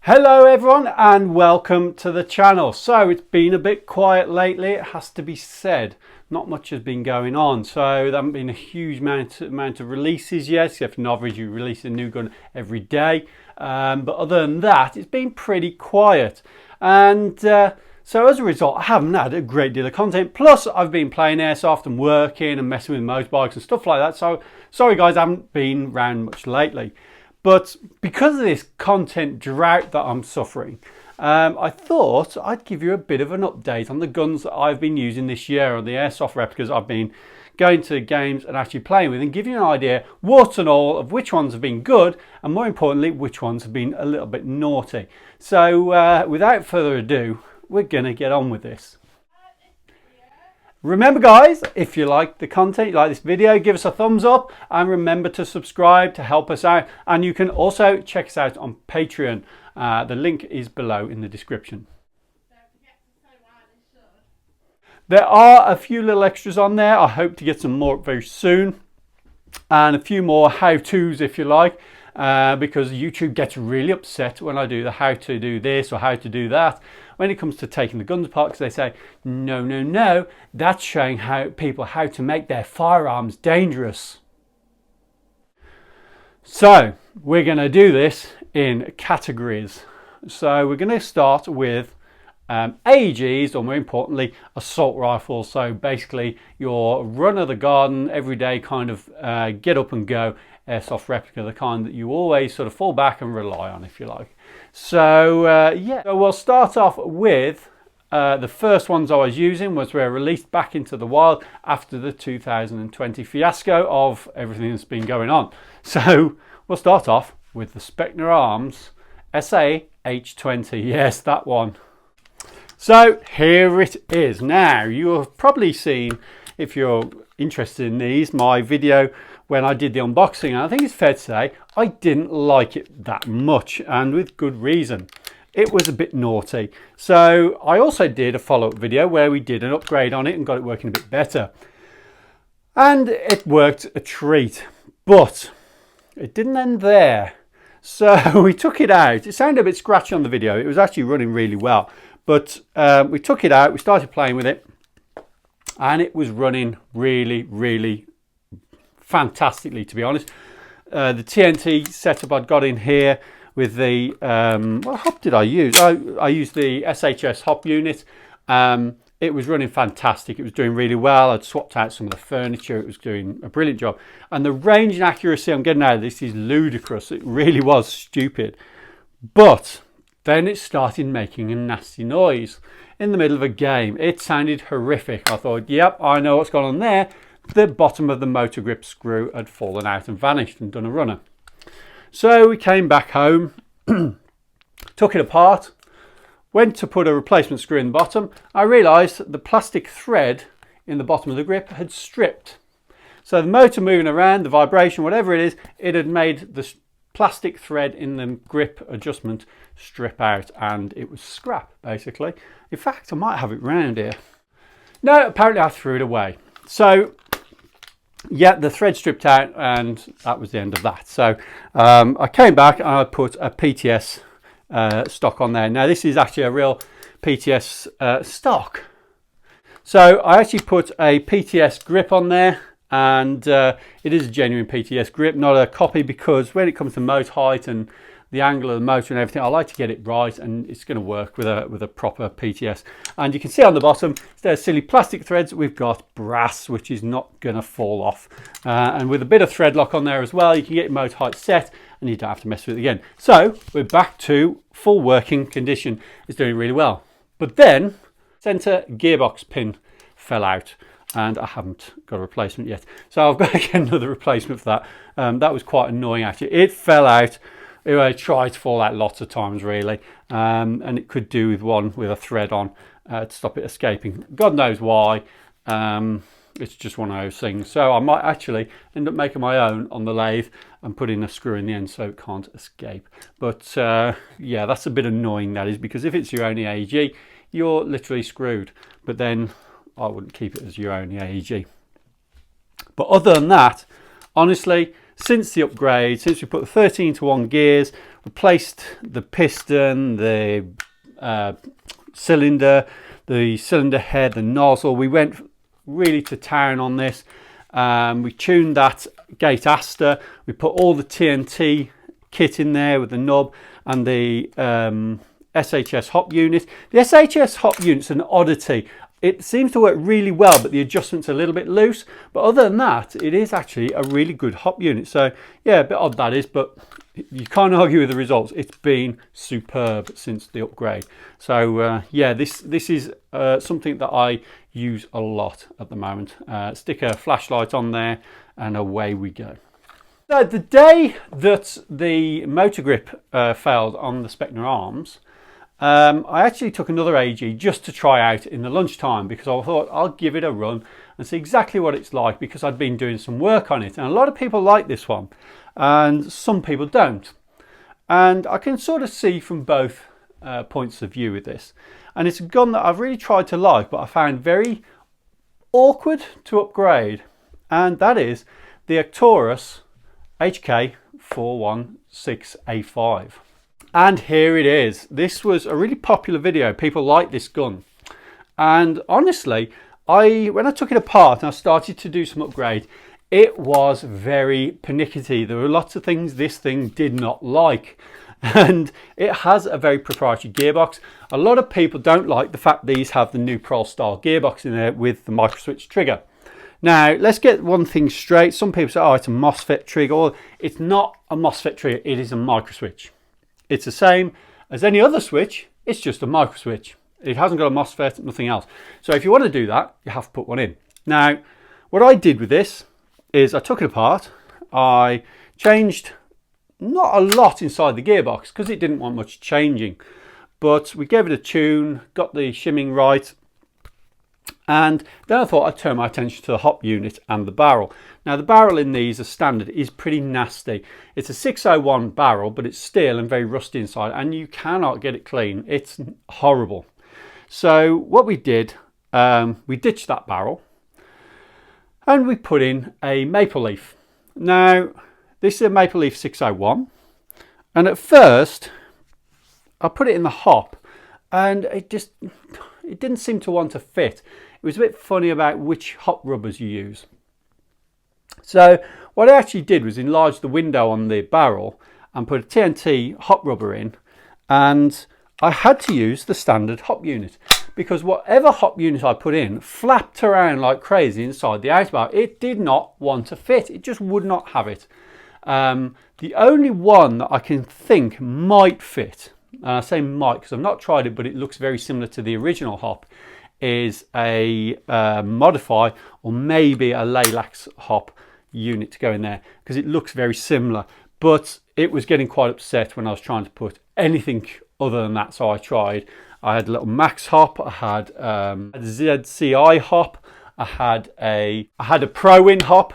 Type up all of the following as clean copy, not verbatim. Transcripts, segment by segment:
Hello everyone and welcome to the channel. So it's been a bit quiet lately, it has to be said. Not much has been going on, so there haven't been a huge amount of releases yet, except on average you release a new gun every day. But other than that, it's been pretty quiet. And so as a result, I haven't had a great deal of content. Plus I've been playing Airsoft and working and messing with motorbikes and stuff like that. So sorry guys, I haven't been around much lately. But because of this content drought that I'm suffering, I thought I'd give you a bit of an update on the guns that I've been using this year, or the Airsoft replicas I've been going to games and actually playing with, and give you an idea, warts and all, of which ones have been good, and more importantly, which ones have been a little bit naughty. So without further ado, we're going to get on with this. Remember guys, if you like the content, you like this video, give us a thumbs up and remember to subscribe to help us out. And you can also check us out on Patreon. The link is below in the description. There are a few little extras on there. I hope to get some more very soon. And a few more how-tos if you like. Because YouTube gets really upset when I do the how to do this or how to do that when it comes to taking the guns apart, because they say no, that's showing people how to make their firearms dangerous. So we're going to do this in categories. So we're going to start with AEGs, or more importantly assault rifles. So basically your run of the garden everyday kind of get up and go Airsoft replica, the kind that you always sort of fall back and rely on, if you like. So yeah, so we'll start off with the first ones I was using was were released back into the wild after the 2020 fiasco of everything that's been going on. So we'll start off with the Spectre Arms SA-H20. Yes, that one. So here it is. Now you have probably seen, if you're interested in these, my video when I did the unboxing, and I think it's fair to say I didn't like it that much, and with good reason. It was a bit naughty. So I also did a follow-up video where we did an upgrade on it and got it working a bit better, and it worked a treat. But it didn't end there. So we took it out. It sounded a bit scratchy on the video. It was actually running really well, but we took it out, we started playing with it, and it was running really fantastically, to be honest. The TNT setup I'd got in here with the what hop did I use? I used the SHS hop unit. It was running fantastic. It was doing really well. I'd swapped out some of the furniture. It was doing a brilliant job. And the range and accuracy I'm getting out of this is ludicrous. It really was stupid. But then it started making a nasty noise in the middle of a game. It sounded horrific. I thought, yep, I know what's gone on there. The bottom of the motor grip screw had fallen out and vanished and done a runner. So we came back home, took it apart, went to put a replacement screw in the bottom. I realised that the plastic thread in the bottom of the grip had stripped. So the motor moving around, the vibration, whatever it is, it had made the plastic thread in the grip adjustment strip out, and it was scrap basically. In fact, I might have it round here. No, apparently I threw it away. So yeah, the thread stripped out, and that was the end of that. So I came back and I put a PTS stock on there. Now this is actually a real PTS stock. So I actually put a PTS grip on there, and it is a genuine PTS grip, not a copy, because when it comes to motor height and the angle of the motor and everything, I like to get it right, and it's going to work with a proper PTS. And you can see on the bottom, instead of silly plastic threads, we've got brass, which is not going to fall off. And with a bit of thread lock on there as well, you can get your motor height set, and you don't have to mess with it again. So we're back to full working condition. It's doing really well. But then center gearbox pin fell out, and I haven't got a replacement yet. So I've got to get another replacement for that. That was quite annoying actually. It fell out. I tried to fall out lots of times really, and it could do with one with a thread on to stop it escaping. God knows why. It's just one of those things. So I might actually end up making my own on the lathe and putting a screw in the end so it can't escape. But yeah, that's a bit annoying, that is, because if it's your only AEG, you're literally screwed. But then I wouldn't keep it as your only AEG. But other than that, honestly, since the upgrade, since we put the 13:1 gears, replaced the piston, the cylinder head, the nozzle, we went really to town on this. We tuned that gate aster, we put all the TNT kit in there with the knob and the SHS hop unit. The SHS hop unit's an oddity. It seems to work really well, but the adjustment's a little bit loose. But other than that, it is actually a really good hop unit. So yeah, a bit odd that is, but you can't argue with the results. It's been superb since the upgrade. So yeah, this is something that I use a lot at the moment. Stick a flashlight on there and away we go. So the day that the motor grip failed on the Spectre arms, I actually took another AG just to try out in the lunchtime, because I thought I'll give it a run and see exactly what it's like, because I'd been doing some work on it, and a lot of people like this one and some people don't, and I can sort of see from both points of view with this. And it's a gun that I've really tried to like, but I found very awkward to upgrade, and that is the Arcturus HK416A5. And here it is. This was a really popular video. People like this gun. And honestly, when I took it apart and I started to do some upgrade, it was very pernickety. There were lots of things this thing did not like. And it has a very proprietary gearbox. A lot of people don't like the fact these have the new Prol style gearbox in there with the micro switch trigger. Now, let's get one thing straight. Some people say, oh, it's a MOSFET trigger. Or it's not a MOSFET trigger, it is a micro switch. It's the same as any other switch, it's just a micro switch. It hasn't got a MOSFET, nothing else. So if you want to do that, you have to put one in. Now, what I did with this is I took it apart. I changed not a lot inside the gearbox because it didn't want much changing. But we gave it a tune, got the shimming right. And then I thought I'd turn my attention to the hop unit and the barrel. Now the barrel in these as standard is pretty nasty. It's a 601 barrel, but it's steel and very rusty inside, and you cannot get it clean. It's horrible. So what we did, we ditched that barrel and we put in a Maple Leaf. Now this is a Maple Leaf 601, and at first I put it in the hop and it didn't seem to want to fit. It was a bit funny about which hop rubbers you use. So what I actually did was enlarge the window on the barrel and put a TNT hop rubber in, and I had to use the standard hop unit because whatever hop unit I put in flapped around like crazy inside the outer barrel. It did not want to fit. It just would not have it. The only one that I can think might fit, and I say might because I've not tried it, but it looks very similar to the original hop, is a Modify or maybe a Lilacs hop unit to go in there, because it looks very similar. But it was getting quite upset when I was trying to put anything other than that, so I tried. I had a little Max hop, I had a ZCI hop, I had a Pro-In hop.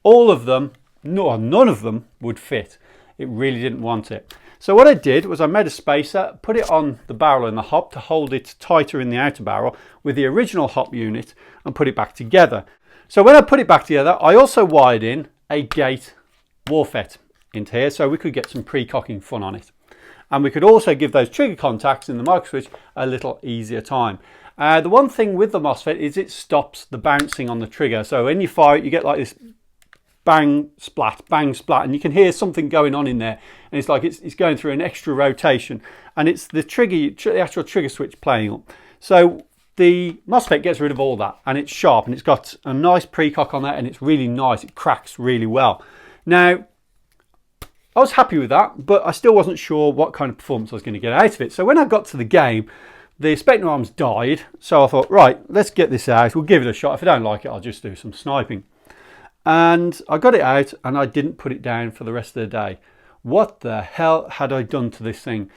All of them, none of them would fit. It really didn't want it. So what I did was I made a spacer, put it on the barrel in the hop to hold it tighter in the outer barrel with the original hop unit, and put it back together. So when I put it back together, I also wired in a gate Warfet into here so we could get some pre-cocking fun on it. And we could also give those trigger contacts in the micro switch a little easier time. The one thing with the MOSFET is it stops the bouncing on the trigger. So when you fire it, you get like this bang, splat, and you can hear something going on in there. And it's like it's going through an extra rotation. And it's the actual trigger switch playing up. So the MOSFET gets rid of all that, and it's sharp, and it's got a nice precock on that, and it's really nice. It cracks really well. Now, I was happy with that, but I still wasn't sure what kind of performance I was going to get out of it. So when I got to the game, the Spectre arms died. So I thought, right, let's get this out. We'll give it a shot. If I don't like it, I'll just do some sniping. And I got it out, and I didn't put it down for the rest of the day. What the hell had I done to this thing?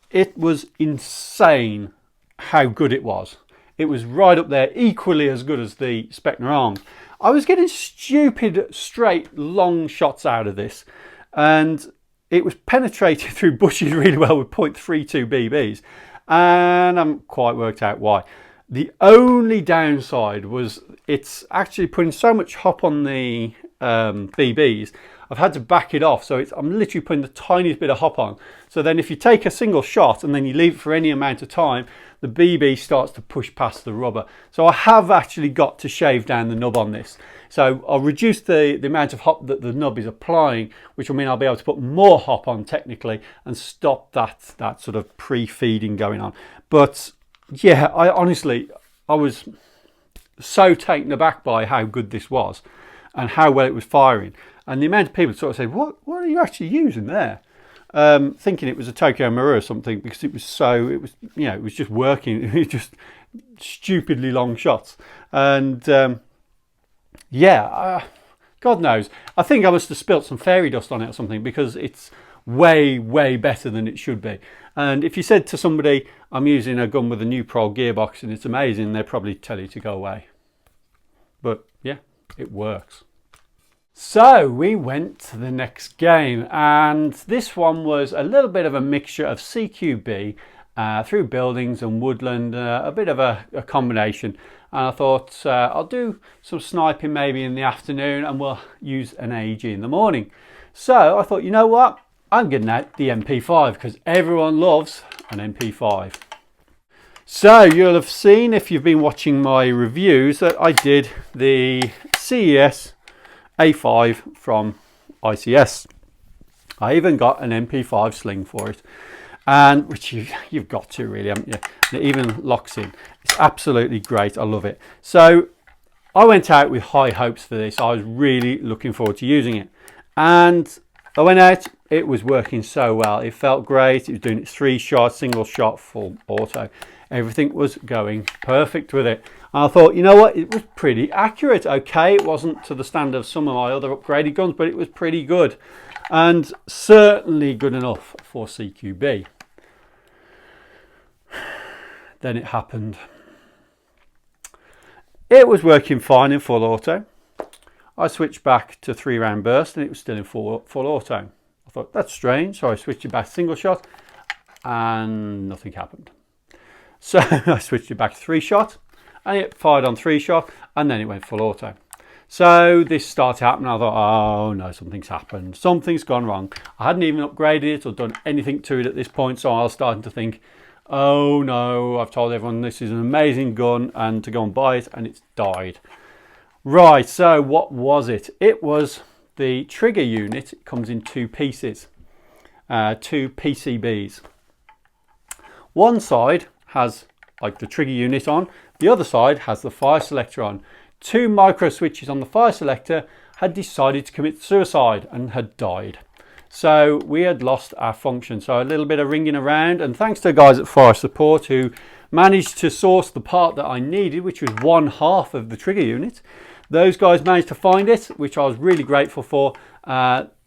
It was insane how good it was. It was right up there, equally as good as the Spectre arms. I was getting stupid, straight, long shots out of this, and it was penetrated through bushes really well with .32 BBs, and I haven't quite worked out why. The only downside was it's actually putting so much hop on the BBs. I've had to back it off. So I'm literally putting the tiniest bit of hop on. So then if you take a single shot and then you leave it for any amount of time, the BB starts to push past the rubber. So I have actually got to shave down the nub on this. So I'll reduce the amount of hop that the nub is applying, which will mean I'll be able to put more hop on technically and stop that sort of pre-feeding going on. But yeah, I was so taken aback by how good this was and how well it was firing. And the amount of people sort of said, what are you actually using there? Thinking it was a Tokyo Marui or something, because it was just working. It was just stupidly long shots. And God knows. I think I must have spilt some fairy dust on it or something, because it's way, way better than it should be. And if you said to somebody, I'm using a gun with a new Pro gearbox and it's amazing, they'd probably tell you to go away. But yeah, it works. So we went to the next game, and this one was a little bit of a mixture of CQB through buildings and woodland, a bit of a combination. And I thought I'll do some sniping maybe in the afternoon and we'll use an AEG in the morning. So I thought, you know what, I'm getting out the MP5 because everyone loves an MP5. So you'll have seen, if you've been watching my reviews, that I did the CES A5 from ICS. I even got an MP5 sling for it, and which you've got to really, haven't you? And it even locks in. It's absolutely great. I love it. So I went out with high hopes for this. I was really looking forward to using it, and I went out. It was working so well. It felt great. It was doing its 3 shots, single shot, full auto. Everything was going perfect with it. And I thought, you know what, it was pretty accurate. Okay, it wasn't to the standard of some of my other upgraded guns, but it was pretty good. And certainly good enough for CQB. Then it happened. It was working fine in full auto. I switched back to 3-round burst and it was still in full auto. I thought, that's strange. So I switched it back to single shot and nothing happened. So I switched it back to 3-shot and it fired on 3-shot and then it went full auto. So this started happening. I thought, oh no, something's happened. Something's gone wrong. I hadn't even upgraded it or done anything to it at this point. So I was starting to think, oh no, I've told everyone this is an amazing gun and to go and buy it, and it's died. Right, so what was it? It was the trigger unit. It comes in 2 pieces, 2 PCBs. One side has like the trigger unit on, the other side has the fire selector on. 2 micro switches on the fire selector had decided to commit suicide and had died. So we had lost our function. So a little bit of ringing around, and thanks to the guys at Fire Support who managed to source the part that I needed, which was 1/2 of the trigger unit. Those guys managed to find it, which I was really grateful for.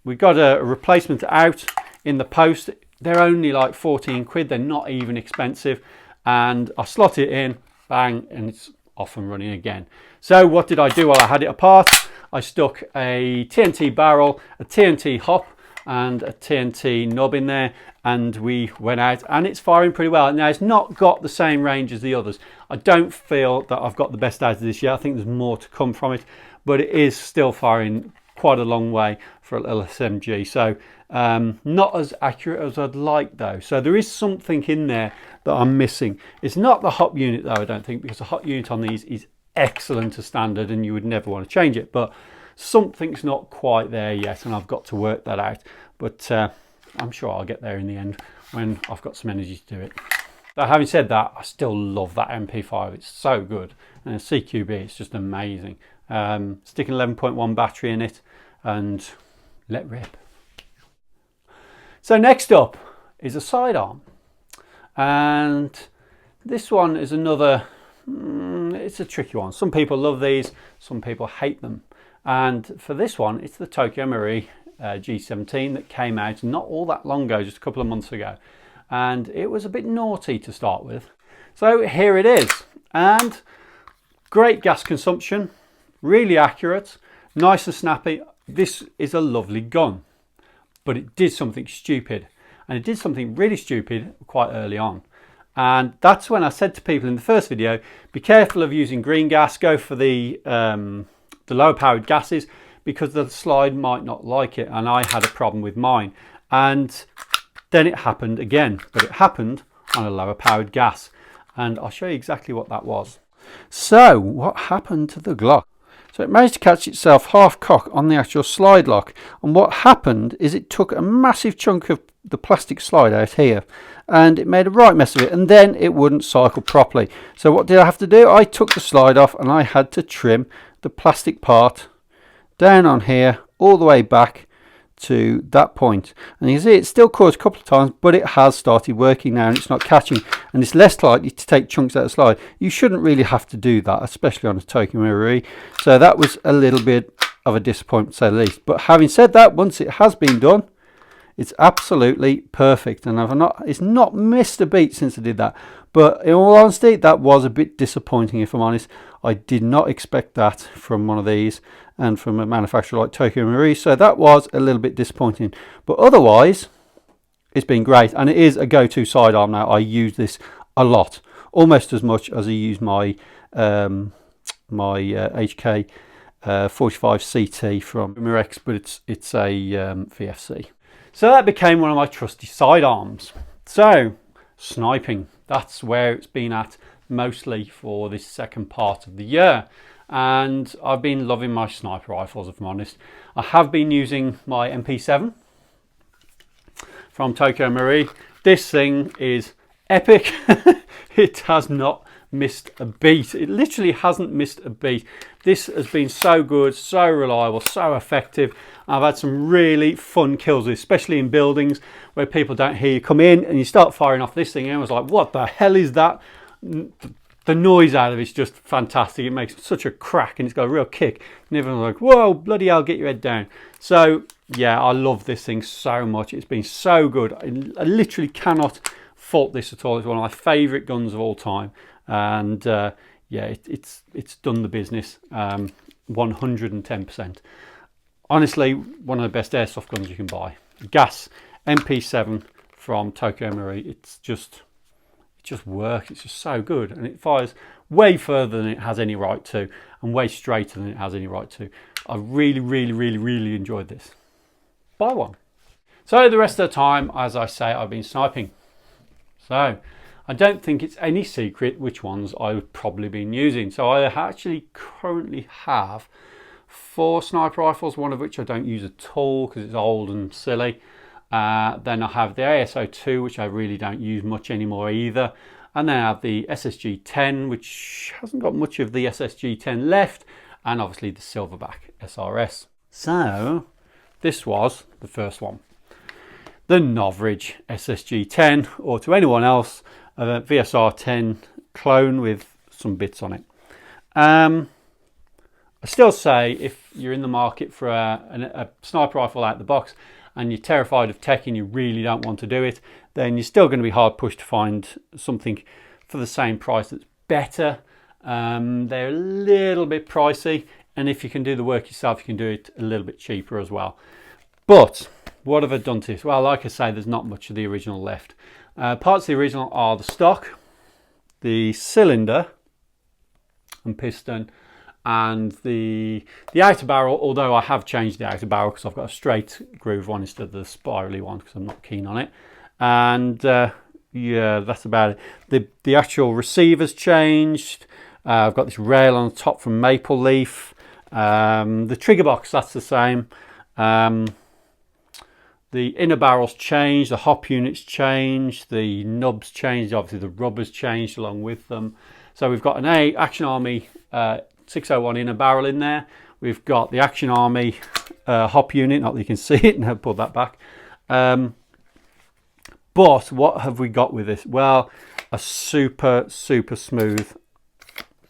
We got a replacement out in the post. They're only like 14 quid. They're not even expensive. And I slot it in, bang, and it's off and running again. So what did I do while I had it apart? I stuck a TNT barrel, a TNT hop, and a TNT knob in there, and we went out, and it's firing pretty well. Now, it's not got the same range as the others. I don't feel that I've got the best out of this yet. I think there's more to come from it, but it is still firing quite a long way for a little SMG. So not as accurate as I'd like though. So there is something in there that I'm missing. It's not the hop unit though, I don't think, because the hop unit on these is excellent to standard and you would never want to change it, but something's not quite there yet, and I've got to work that out. But I'm sure I'll get there in the end when I've got some energy to do it. But having said that, I still love that MP5. It's so good, and CQB, it's just amazing. Sticking 11.1 battery in it and let rip. So next up is a sidearm, and this one is another, it's a tricky one. Some people love these, some people hate them. And for this one, it's the Tokyo Marie G17 that came out not all that long ago, just a couple of months ago. And it was a bit naughty to start with. So here it is. And great gas consumption, really accurate, nice and snappy. This is a lovely gun, but it did something stupid. And it did something really stupid quite early on. And that's when I said to people in the first video, be careful of using green gas, go for the lower powered gases, because the slide might not like it, and I had a problem with mine. And then it happened again, but it happened on a lower powered gas, and I'll show you exactly what that was. So what happened to the Glock? So it managed to catch itself half cock on the actual slide lock, and what happened is it took a massive chunk of the plastic slide out here, and it made a right mess of it, and then it wouldn't cycle properly. So what did I have to do? I took the slide off and I had to trim the plastic part down on here all the way back to that point, and you can see it still caused a couple of times, but it has started working now and it's not catching, and it's less likely to take chunks out of the slide. You shouldn't really have to do that, especially on a Tokyo Marie. So that was a little bit of a disappointment, to say the least. But having said that, once it has been done, it's absolutely perfect, and it's not missed a beat since I did that. But in all honesty, that was a bit disappointing, if I'm honest. I did not expect that from one of these and from a manufacturer like Tokyo Marie, so that was a little bit disappointing. But otherwise, it's been great, and it is a go-to sidearm now. I use this a lot, almost as much as I use my HK 45 CT from Mirex, but it's a VFC. So that became one of my trusty sidearms. So sniping, that's where it's been at mostly for this second part of the year, and I've been loving my sniper rifles, if I'm honest. I have been using my MP7 from Tokyo Marie. This thing is epic. It has not missed a beat. It literally hasn't missed a beat. This has been so good, so reliable, so effective. I've had some really fun kills, especially in buildings where people don't hear you come in and you start firing off this thing, and I was like, what the hell is that? The noise out of it's just fantastic. It makes such a crack and it's got a real kick, and everyone's like, whoa, bloody hell, get your head down. So yeah, I love this thing so much. It's been so good. I literally cannot fault this at all. It's one of my favorite guns of all time, and yeah, it's done the business 110%. Honestly, one of the best airsoft guns you can buy. Gas MP7 from Tokyo Marie. It just works. It's just so good, and it fires way further than it has any right to, and way straighter than it has any right to. I really enjoyed this. Buy one. So the rest of the time, as I say, I've been sniping. So I don't think it's any secret which ones I've probably been using. So I actually currently have 4 sniper rifles, one of which I don't use at all because it's old and silly. Then I have the ASO2, which I really don't use much anymore either. And then I have the SSG10, which hasn't got much of the SSG10 left. And obviously the Silverback SRS. So this was the first one. The Novridge SSG10, or to anyone else, a VSR10 clone with some bits on it. I still say if you're in the market for a sniper rifle out the box and you're terrified of tech and you really don't want to do it, then you're still going to be hard pushed to find something for the same price that's better. They're a little bit pricey, and if you can do the work yourself, you can do it a little bit cheaper as well. But what have I done to this? Well, like I say, there's not much of the original left. Parts of the original are the stock, the cylinder and piston, and the outer barrel, although I have changed the outer barrel because I've got a straight groove one instead of the spirally one because I'm not keen on it. And yeah, that's about it. The actual receiver's changed. I've got this rail on the top from Maple Leaf. The trigger box, that's the same. The inner barrel's changed, the hop unit's changed, the nub's changed, obviously the rubber's changed along with them. So we've got an Action Army 601 inner barrel in there. We've got the Action Army hop unit, not that you can see it, and I'll put that back. But what have we got with this? Well, a super smooth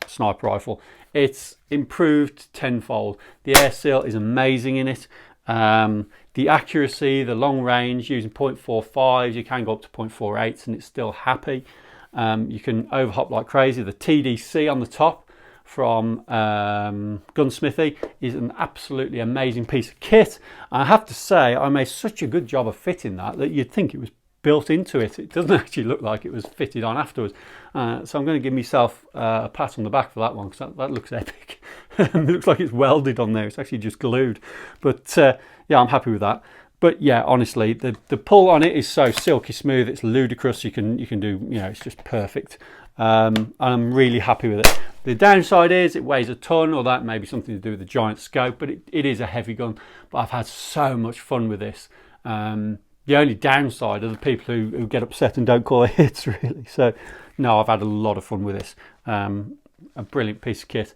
sniper rifle. It's improved tenfold. The air seal is amazing in it. The accuracy, the long range, using 0.45s, you can go up to 0.48s and it's still happy. You can overhop like crazy. The TDC on the top from Gunsmithy is an absolutely amazing piece of kit. I have to say, I made such a good job of fitting that you'd think it was built into it. It doesn't actually look like it was fitted on afterwards. So I'm going to give myself a pat on the back for that one, because that looks epic. It looks like it's welded on there. It's actually just glued. But yeah, I'm happy with that. But yeah, honestly, the pull on it is so silky smooth. It's ludicrous. You can do, you know, it's just perfect. And I'm really happy with it. The downside is it weighs a ton, or that may be something to do with the giant scope, but it is a heavy gun. But I've had so much fun with this. The only downside are the people who get upset and don't call it hits, really. So no, I've had a lot of fun with this. A brilliant piece of kit.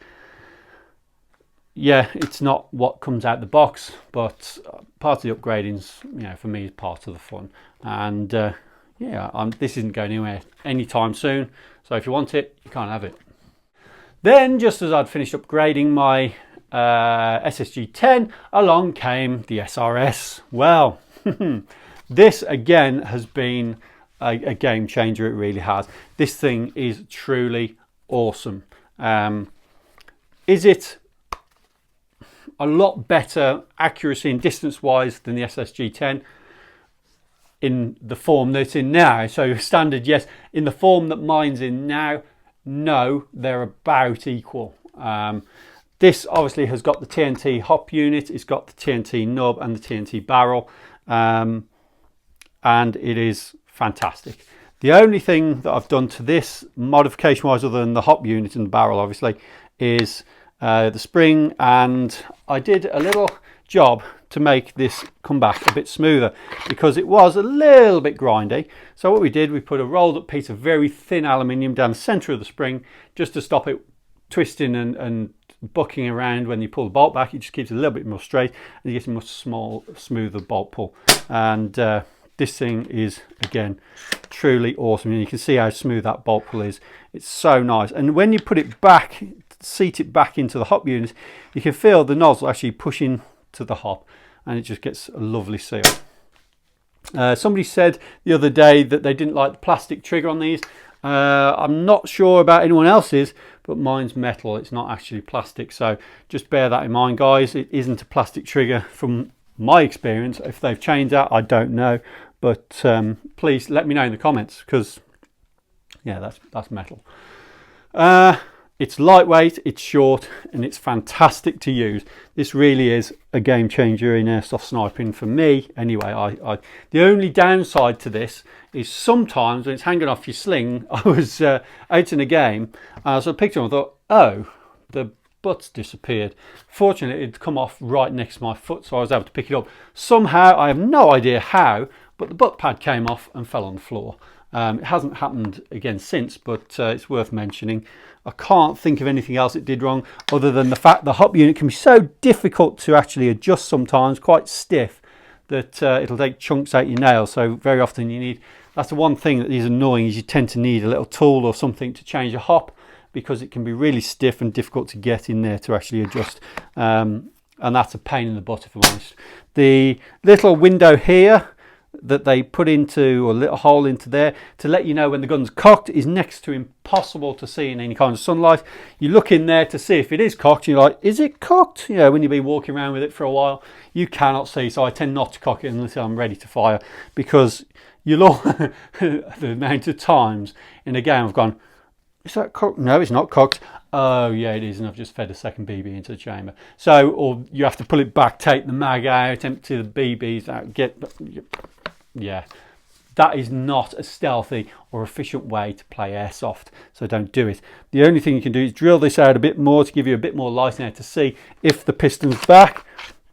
Yeah, it's not what comes out the box, but part of the upgrading's, you know, for me, is part of the fun. And yeah, this isn't going anywhere anytime soon. So if you want it, you can't have it. Then, just as I'd finished upgrading my SSG10, along came the SRS. Well, this again has been a game changer. It really has. This thing is truly awesome. Is it a lot better accuracy and distance wise than the SSG10 in the form that it's in now? So standard, yes. In the form that mine's in now, no, they're about equal. This obviously has got the TNT hop unit, it's got the TNT nub and the TNT barrel, and it is fantastic. The only thing that I've done to this modification wise, other than the hop unit and the barrel obviously, is the spring, and I did a little job to make this come back a bit smoother because it was a little bit grindy. So what we did, we put a rolled up piece of very thin aluminium down the center of the spring just to stop it twisting and bucking around when you pull the bolt back. It just keeps it a little bit more straight and you get a much smoother bolt pull. And this thing is, again, truly awesome. And you can see how smooth that bolt pull is. It's so nice. And when you put it back, seat it back into the hop unit, you can feel the nozzle actually pushing to the hop, and it just gets a lovely seal. Somebody said the other day that they didn't like the plastic trigger on these. I'm not sure about anyone else's, but mine's metal. It's not actually plastic, so just bear that in mind, guys. It isn't a plastic trigger from my experience. If they've changed that, I don't know, but please let me know in the comments, because yeah, that's metal. It's lightweight, it's short, and it's fantastic to use. This really is a game changer in airsoft sniping for me. Anyway, the only downside to this is sometimes when it's hanging off your sling, I was out in a game, so I picked it up and I thought, oh, the butt's disappeared. Fortunately, it'd come off right next to my foot, so I was able to pick it up. Somehow, I have no idea how, but the butt pad came off and fell on the floor. It hasn't happened again since, but it's worth mentioning. I can't think of anything else it did wrong, other than the fact the hop unit can be so difficult to actually adjust sometimes, quite stiff, that it'll take chunks out your nails. So very often you need, that's the one thing that is annoying, is you tend to need a little tool or something to change a hop, because it can be really stiff and difficult to get in there to actually adjust. And that's a pain in the butt, if I'm honest. The little window here that they put into, or a little hole into there to let you know when the gun's cocked, is next to impossible to see in any kind of sunlight. You look in there to see if it is cocked, and you're like, is it cocked? You know, when you've been walking around with it for a while, you cannot see. So I tend not to cock it unless I'm ready to fire, because you'll all the amount of times in a game I've gone, is that cocked? No, it's not cocked. Oh yeah, it is, and I've just fed a second BB into the chamber. So, or you have to pull it back, take the mag out, empty the BBs out, yeah, that is not a stealthy or efficient way to play airsoft, so don't do it. The only thing you can do is drill this out a bit more to give you a bit more light in there to see if the piston's back,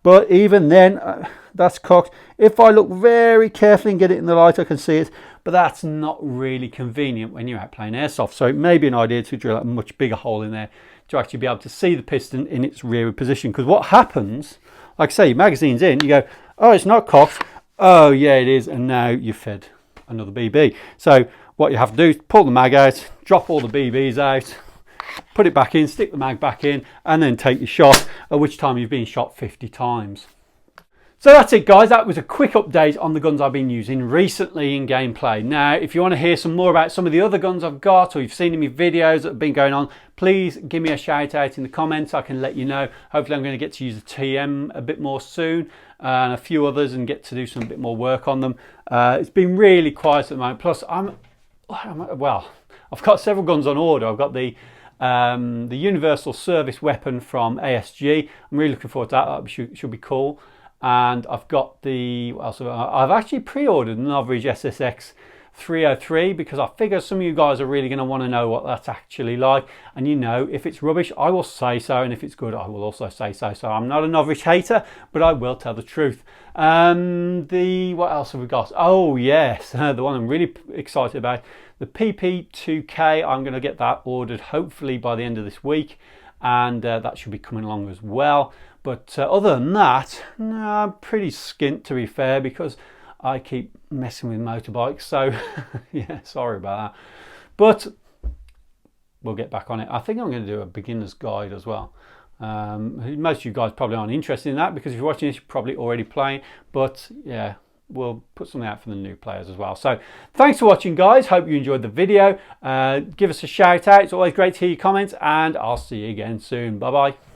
but even then, that's cocked. If I look very carefully and get it in the light, I can see it, but that's not really convenient when you're out playing airsoft. So it may be an idea to drill a much bigger hole in there to actually be able to see the piston in its rear position, because what happens, like I say, your magazine's in, you go, oh, it's not cocked. Oh yeah, it is, and now you've fed another BB. So what you have to do is pull the mag out, drop all the BBs out, put it back in, stick the mag back in, and then take your shot, at which time you've been shot 50 times. So that's it, guys. That was a quick update on the guns I've been using recently in gameplay. Now, if you want to hear some more about some of the other guns I've got, or you've seen in my videos that have been going on, please give me a shout out in the comments. I can let you know. Hopefully I'm going to get to use the TM a bit more soon, and a few others, and get to do some bit more work on them. It's been really quiet at the moment. Plus, well, I've got several guns on order. I've got the the Universal Service Weapon from ASG. I'm really looking forward to that. That should be cool. And I've got the, what else? I've actually pre-ordered an Average SSX 303 because I figure some of you guys are really going to want to know what that's actually like. And you know, if it's rubbish, I will say so, and if it's good, I will also say so. So I'm not a novice hater, but I will tell the truth. What else have we got? Oh yes, the one I'm really excited about, the PP2K. I'm going to get that ordered hopefully by the end of this week, and that should be coming along as well. But other than that, no, I'm pretty skint, to be fair, because I keep messing with motorbikes. So yeah, sorry about that. But we'll get back on it. I think I'm going to do a beginner's guide as well. Most of you guys probably aren't interested in that because if you're watching this, you're probably already playing. But yeah, we'll put something out for the new players as well. So thanks for watching, guys. Hope you enjoyed the video. Give us a shout out. It's always great to hear your comments, and I'll see you again soon. Bye bye.